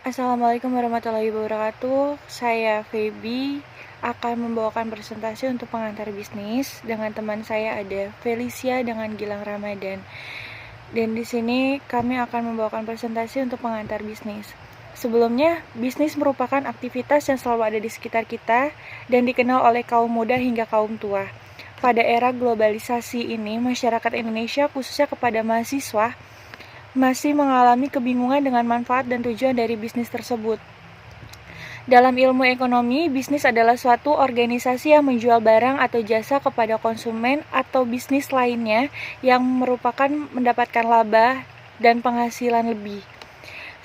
Assalamualaikum warahmatullahi wabarakatuh. Saya Feby akan membawakan presentasi untuk pengantar bisnis. Dengan teman saya ada Felicia dengan Gilang Ramadan. Dan di sini kami akan membawakan presentasi untuk pengantar bisnis. Sebelumnya, bisnis merupakan aktivitas yang selalu ada di sekitar kita dan dikenal oleh kaum muda hingga kaum tua. Pada era globalisasi ini, masyarakat Indonesia khususnya kepada mahasiswa masih mengalami kebingungan dengan manfaat dan tujuan dari bisnis tersebut. Dalam ilmu ekonomi, bisnis adalah suatu organisasi yang menjual barang atau jasa kepada konsumen atau bisnis lainnya yang merupakan mendapatkan laba dan penghasilan lebih.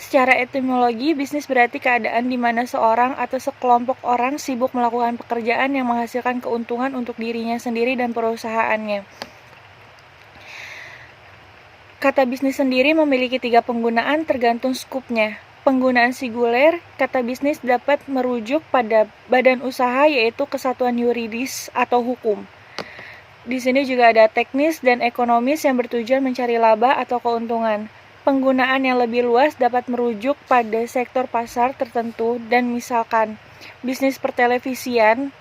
Secara etimologi, bisnis berarti keadaan di mana seorang atau sekelompok orang sibuk melakukan pekerjaan yang menghasilkan keuntungan untuk dirinya sendiri dan perusahaannya. Kata bisnis sendiri memiliki 3 penggunaan tergantung skupnya. Penggunaan singuler, kata bisnis dapat merujuk pada badan usaha yaitu kesatuan yuridis atau hukum. Di sini juga ada teknis dan ekonomis yang bertujuan mencari laba atau keuntungan. Penggunaan yang lebih luas dapat merujuk pada sektor pasar tertentu dan misalkan bisnis pertelevisian.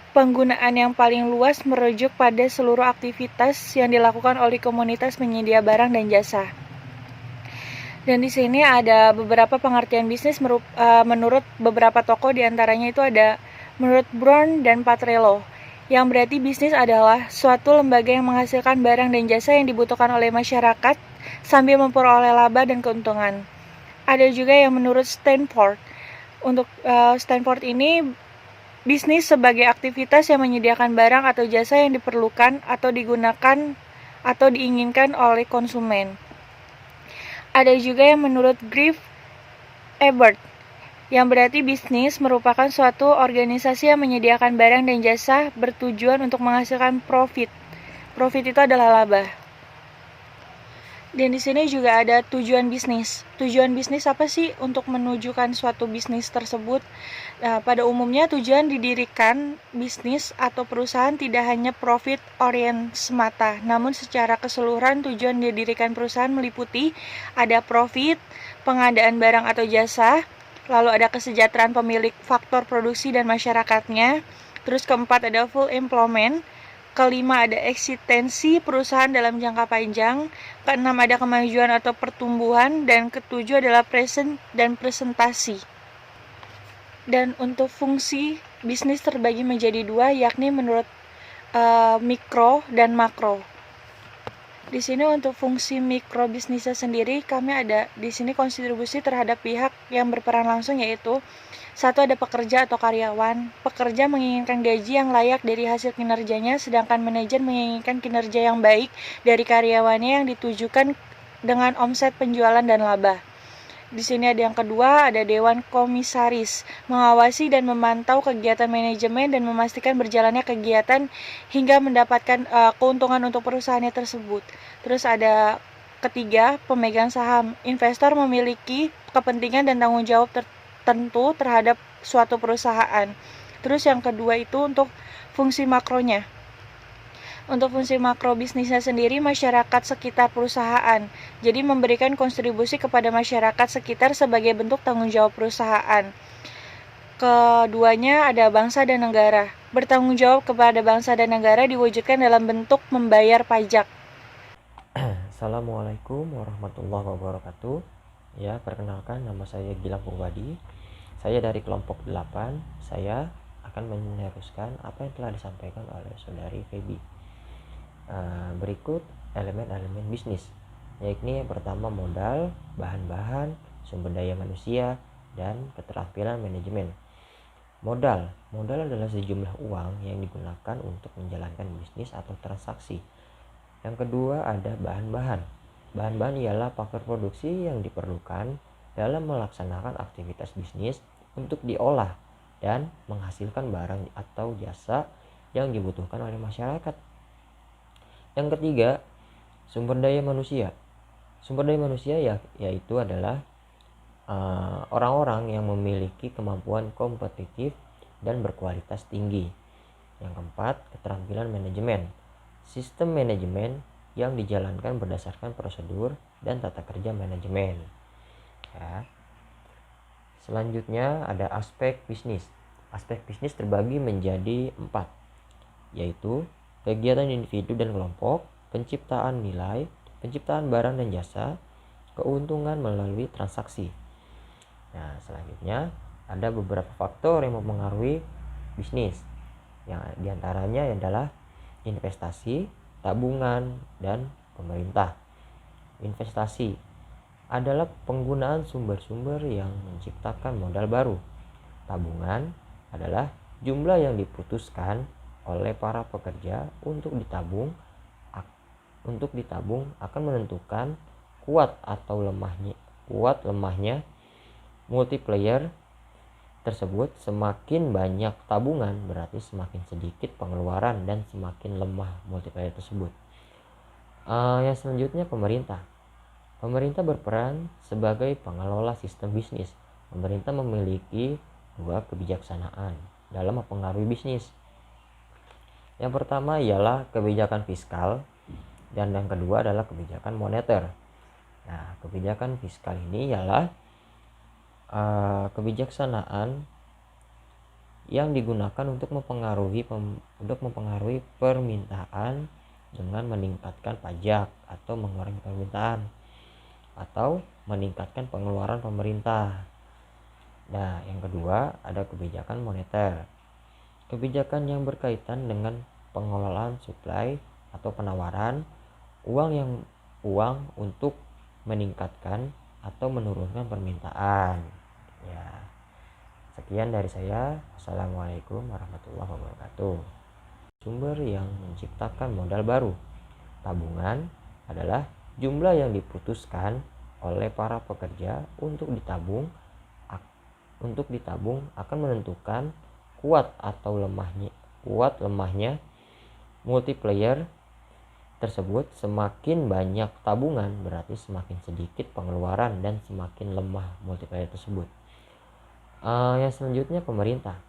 Penggunaan yang paling luas merujuk pada seluruh aktivitas yang dilakukan oleh komunitas penyedia barang dan jasa. Dan di sini ada beberapa pengertian bisnis menurut beberapa tokoh, diantaranya itu ada menurut Brown dan Patrello, yang berarti bisnis adalah suatu lembaga yang menghasilkan barang dan jasa yang dibutuhkan oleh masyarakat sambil memperoleh laba dan keuntungan. Ada juga yang menurut Stanford. Untuk Stanford ini, bisnis sebagai aktivitas yang menyediakan barang atau jasa yang diperlukan atau digunakan atau diinginkan oleh konsumen. Ada juga yang menurut Griff Ebert, yang berarti bisnis merupakan suatu organisasi yang menyediakan barang dan jasa bertujuan untuk menghasilkan profit. Profit itu adalah laba. Dan di sini juga ada tujuan bisnis. Tujuan bisnis apa sih untuk menunjukkan suatu bisnis tersebut? Nah, pada umumnya tujuan didirikan bisnis atau perusahaan tidak hanya profit orient semata, namun secara keseluruhan tujuan didirikan perusahaan meliputi ada profit, pengadaan barang atau jasa, lalu ada kesejahteraan pemilik, faktor produksi dan masyarakatnya. Terus keempat ada full employment. Kelima ada eksistensi perusahaan dalam jangka panjang. Keenam ada kemajuan atau pertumbuhan. Dan ketujuh adalah present dan presentasi. Dan untuk fungsi bisnis terbagi menjadi 2, yakni menurut mikro dan makro. Di sini untuk fungsi mikro bisnisnya sendiri, kami ada di sini kontribusi terhadap pihak yang berperan langsung, yaitu 1 ada pekerja atau karyawan. Pekerja menginginkan gaji yang layak dari hasil kinerjanya, sedangkan manajer menginginkan kinerja yang baik dari karyawannya yang ditujukan dengan omset penjualan dan laba. Di sini ada yang kedua, ada dewan komisaris, mengawasi dan memantau kegiatan manajemen dan memastikan berjalannya kegiatan hingga mendapatkan keuntungan untuk perusahaannya tersebut. Terus ada ketiga, pemegang saham. Investor memiliki kepentingan dan tanggung jawab tertentu terhadap suatu perusahaan. Terus yang kedua itu untuk fungsi makronya. Untuk fungsi makro bisnisnya sendiri, masyarakat sekitar perusahaan. Jadi memberikan kontribusi kepada masyarakat sekitar sebagai bentuk tanggung jawab perusahaan. Keduanya ada bangsa dan negara. Bertanggung jawab kepada bangsa dan negara diwujudkan dalam bentuk membayar pajak. Assalamualaikum warahmatullahi wabarakatuh. Ya, perkenalkan, nama saya Gilang Purwadi. Saya dari kelompok 8. Saya akan meneruskan apa yang telah disampaikan oleh saudari Feby. Berikut elemen-elemen bisnis, yakni yang pertama modal, bahan-bahan, sumber daya manusia, dan keterampilan manajemen. Modal adalah sejumlah uang yang digunakan untuk menjalankan bisnis atau transaksi. Yang kedua ada bahan-bahan. Bahan-bahan ialah faktor produksi yang diperlukan dalam melaksanakan aktivitas bisnis untuk diolah dan menghasilkan barang atau jasa yang dibutuhkan oleh masyarakat. Yang ketiga, sumber daya manusia. Sumber daya manusia yaitu adalah orang-orang yang memiliki kemampuan kompetitif dan berkualitas tinggi. Yang keempat, keterampilan manajemen. Sistem manajemen yang dijalankan berdasarkan prosedur dan tata kerja manajemen. Ya. Selanjutnya ada aspek bisnis. Aspek bisnis terbagi menjadi 4, yaitu kegiatan individu dan kelompok, penciptaan nilai, penciptaan barang dan jasa, keuntungan melalui transaksi. Nah, selanjutnya ada beberapa faktor yang mempengaruhi bisnis. Yang diantaranya adalah investasi, tabungan, dan pemerintah. Investasi adalah penggunaan sumber-sumber yang menciptakan modal baru. Tabungan adalah jumlah yang diputuskan oleh para pekerja untuk ditabung akan menentukan kuat lemahnya multiplier tersebut. Semakin banyak tabungan berarti semakin sedikit pengeluaran dan semakin lemah multiplier tersebut. Yang selanjutnya pemerintah. Pemerintah berperan sebagai pengelola sistem bisnis. Pemerintah memiliki 2 kebijaksanaan dalam mempengaruhi bisnis. Yang pertama ialah kebijakan fiskal dan yang kedua adalah kebijakan moneter. Nah, kebijakan fiskal ini ialah kebijaksanaan yang digunakan untuk mempengaruhi permintaan dengan meningkatkan pajak atau mengurangi permintaan atau meningkatkan pengeluaran pemerintah. Nah, yang kedua ada kebijakan moneter. Kebijakan yang berkaitan dengan pengelolaan suplai atau penawaran uang untuk meningkatkan atau menurunkan permintaan. Ya. Sekian dari saya. Assalamualaikum warahmatullahi wabarakatuh. Sumber yang menciptakan modal baru. Tabungan adalah jumlah yang diputuskan oleh para pekerja untuk ditabung akan menentukan kuat lemahnya multiplier tersebut. Semakin banyak tabungan berarti semakin sedikit pengeluaran dan semakin lemah multiplier tersebut. Yang selanjutnya pemerintah.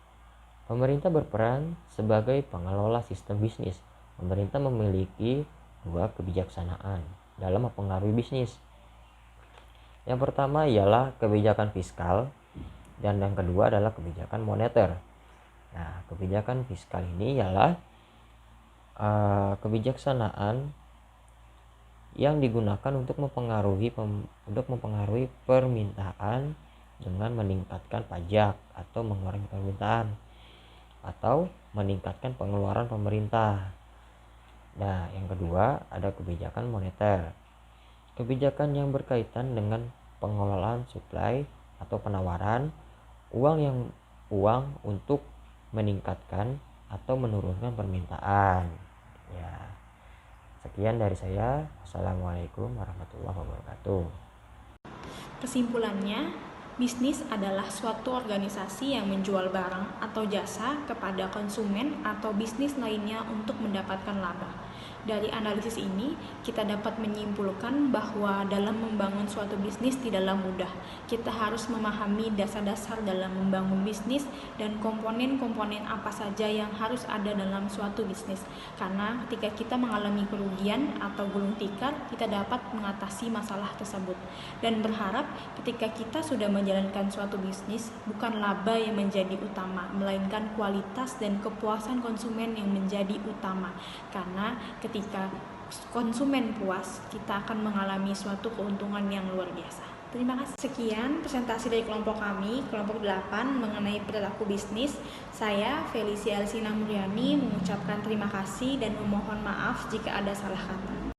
Pemerintah berperan sebagai pengelola sistem bisnis. Pemerintah memiliki 2 kebijaksanaan dalam mempengaruhi bisnis. Yang pertama ialah kebijakan fiskal dan yang kedua adalah kebijakan moneter. Nah, kebijakan fiskal ini ialah kebijaksanaan yang digunakan untuk mempengaruhi permintaan dengan meningkatkan pajak atau mengurangi permintaan atau meningkatkan pengeluaran pemerintah. Nah, yang kedua ada kebijakan moneter. Kebijakan yang berkaitan dengan pengelolaan suplai atau penawaran uang untuk meningkatkan atau menurunkan permintaan. Ya. Sekian dari saya. Assalamualaikum warahmatullahi wabarakatuh. Kesimpulannya, bisnis adalah suatu organisasi yang menjual barang atau jasa kepada konsumen atau bisnis lainnya untuk mendapatkan laba. Dari analisis ini, kita dapat menyimpulkan bahwa dalam membangun suatu bisnis tidaklah mudah. Kita harus memahami dasar-dasar dalam membangun bisnis dan komponen-komponen apa saja yang harus ada dalam suatu bisnis. Karena ketika kita mengalami kerugian atau gulung tikar, kita dapat mengatasi masalah tersebut. Dan berharap ketika kita sudah menjalankan suatu bisnis, bukan laba yang menjadi utama, melainkan kualitas dan kepuasan konsumen yang menjadi utama. Karena ketika konsumen puas, kita akan mengalami suatu keuntungan yang luar biasa. Terima kasih. Sekian presentasi dari kelompok kami, kelompok 8 mengenai perilaku bisnis. Saya, Felicia Elsina Muryani, mengucapkan terima kasih dan memohon maaf jika ada salah kata.